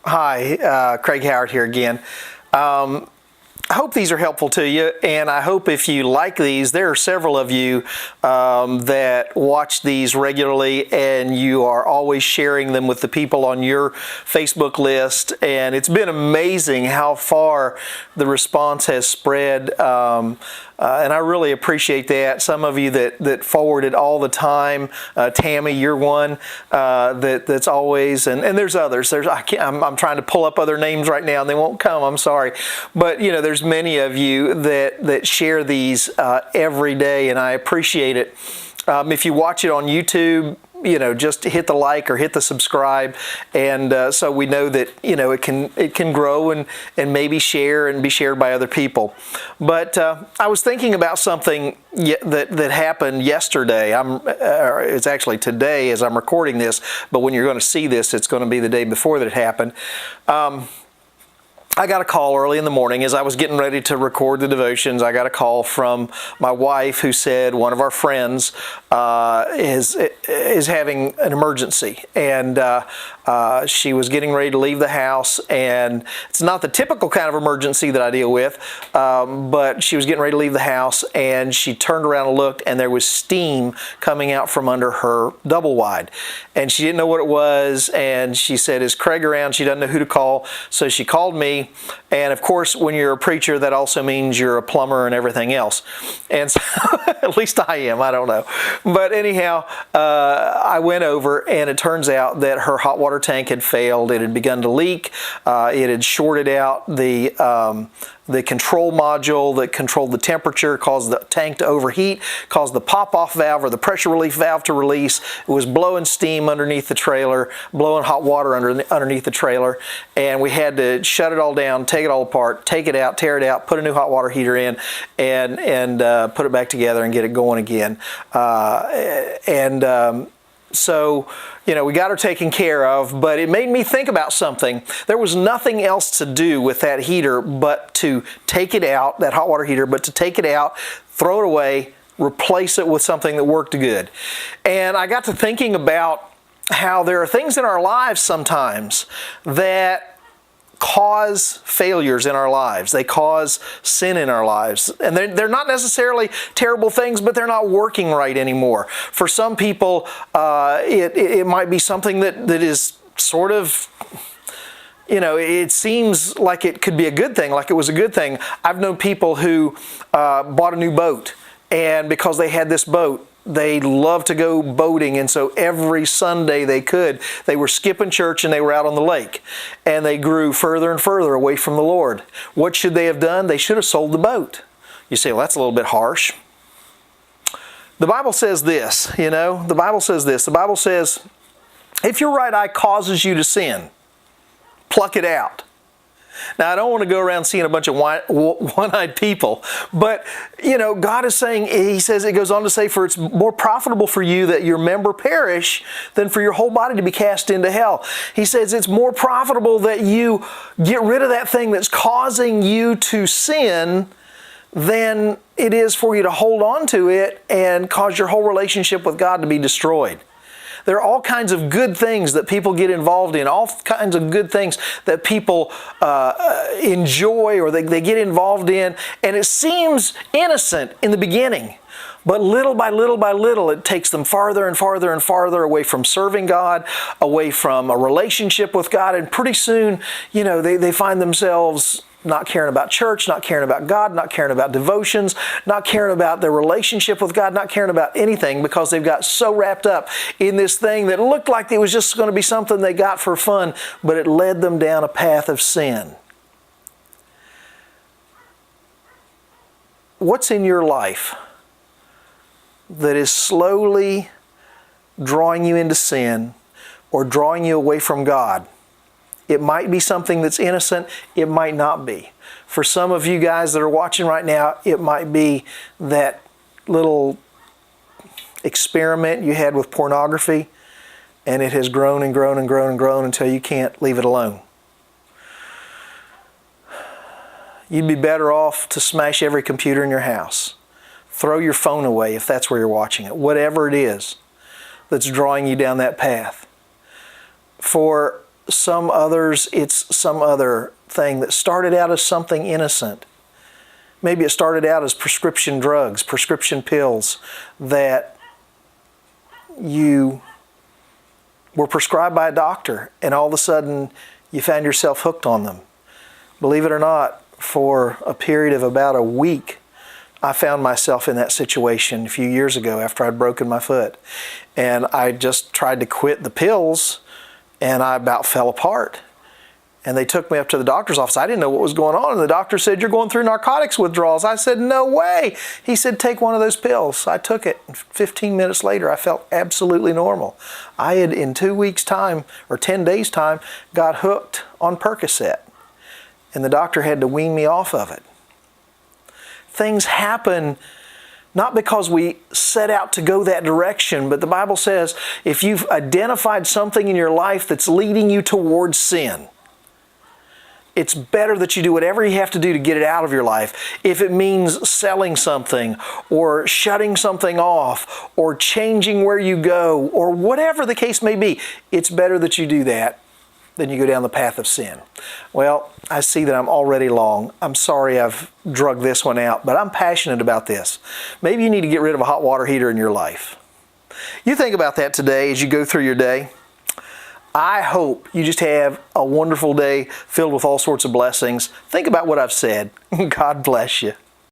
Hi, Craig Howard here again. I hope these are helpful to you, and I hope if you like these, there are several of you that watch these regularly, and you are always sharing them with the people on your Facebook list, and it's been amazing how far the response has spread, and I really appreciate that. Some of you that forward it all the time. Tammy, you're one that's always, and there's others. I'm trying to pull up other names right now, and they won't come. I'm sorry, but there's many of you that share these every day, and I appreciate it. If you watch it on YouTube, just hit the like or hit the subscribe, and so we know that it can grow and maybe share and be shared by other people. But I was thinking about something that happened yesterday. It's actually today as I'm recording this, but when you're going to see this, it's going to be the day before that it happened. I got a call early in the morning as I was getting ready to record the devotions. I got a call from my wife who said one of our friends is having an emergency, and she was getting ready to leave the house, and it's not the typical kind of emergency that I deal with, but she was getting ready to leave the house, and she turned around and looked, and there was steam coming out from under her double wide, and she didn't know what it was, and she said, "Is Craig around?" She doesn't know who to call, so she called me. And of course, when you're a preacher, that also means you're a plumber and everything else. And so, at least I am, I don't know. But anyhow, I went over, and it turns out that her hot water tank had failed. It had begun to leak. It had shorted out the control module that controlled the temperature, caused the tank to overheat, caused the pop-off valve or the pressure relief valve to release. It was blowing steam underneath the trailer, blowing hot water underneath the trailer, and we had to shut it all down, take it all apart, take it out, tear it out, put a new hot water heater in, and put it back together and get it going again. So, we got her taken care of, but it made me think about something. There was nothing else to do with that heater but to take it out, that hot water heater, but to take it out, throw it away, replace it with something that worked good. And I got to thinking about how there are things in our lives sometimes that cause failures in our lives. They cause sin in our lives. And they're not necessarily terrible things, but they're not working right anymore. For some people, it might be something that is sort of, it seems like it could be a good thing, like it was a good thing. I've known people who bought a new boat, and because they had this boat, they loved to go boating, and so every Sunday they were skipping church and they were out on the lake, and they grew further and further away from the Lord. What should they have done? They should have sold the boat. You say, well, that's a little bit harsh. The Bible says this, the Bible says this. The Bible says, if your right eye causes you to sin, pluck it out. Now, I don't want to go around seeing a bunch of one-eyed people, but, God is saying, it goes on to say, for it's more profitable for you that your member perish than for your whole body to be cast into hell. He says it's more profitable that you get rid of that thing that's causing you to sin than it is for you to hold on to it and cause your whole relationship with God to be destroyed. There are all kinds of good things that people get involved in, all kinds of good things that people enjoy or they get involved in, and it seems innocent in the beginning. But little by little by little, it takes them farther and farther and farther away from serving God, away from a relationship with God, and pretty soon, they find themselves not caring about church, not caring about God, not caring about devotions, not caring about their relationship with God, not caring about anything, because they've got so wrapped up in this thing that looked like it was just going to be something they got for fun, but it led them down a path of sin. What's in your life that is slowly drawing you into sin or drawing you away from God? It might be something that's innocent. It might not be. For some of you guys that are watching right now, it might be that little experiment you had with pornography, and it has grown and grown and grown and grown until you can't leave it alone. You'd be better off to smash every computer in your house. Throw your phone away if that's where you're watching it. Whatever it is that's drawing you down that path. For some others, it's some other thing that started out as something innocent. Maybe it started out as prescription drugs, prescription pills that you were prescribed by a doctor, and all of a sudden you found yourself hooked on them. Believe it or not, for a period of about a week, I found myself in that situation a few years ago after I'd broken my foot. And I just tried to quit the pills, and I about fell apart. And they took me up to the doctor's office. I didn't know what was going on. And the doctor said, "You're going through narcotics withdrawals." I said, "No way." He said, "Take one of those pills." I took it. 15 minutes later, I felt absolutely normal. I had, in 2 weeks' time, or 10 days' time, got hooked on Percocet. And the doctor had to wean me off of it. Things happen not because we set out to go that direction, but the Bible says if you've identified something in your life that's leading you towards sin, it's better that you do whatever you have to do to get it out of your life. If it means selling something or shutting something off or changing where you go or whatever the case may be, it's better that you do that than you go down the path of sin. Well, I see that I'm already long. I'm sorry I've drug this one out, but I'm passionate about this. Maybe you need to get rid of a hot water heater in your life. You think about that today as you go through your day. I hope you just have a wonderful day filled with all sorts of blessings. Think about what I've said. God bless you.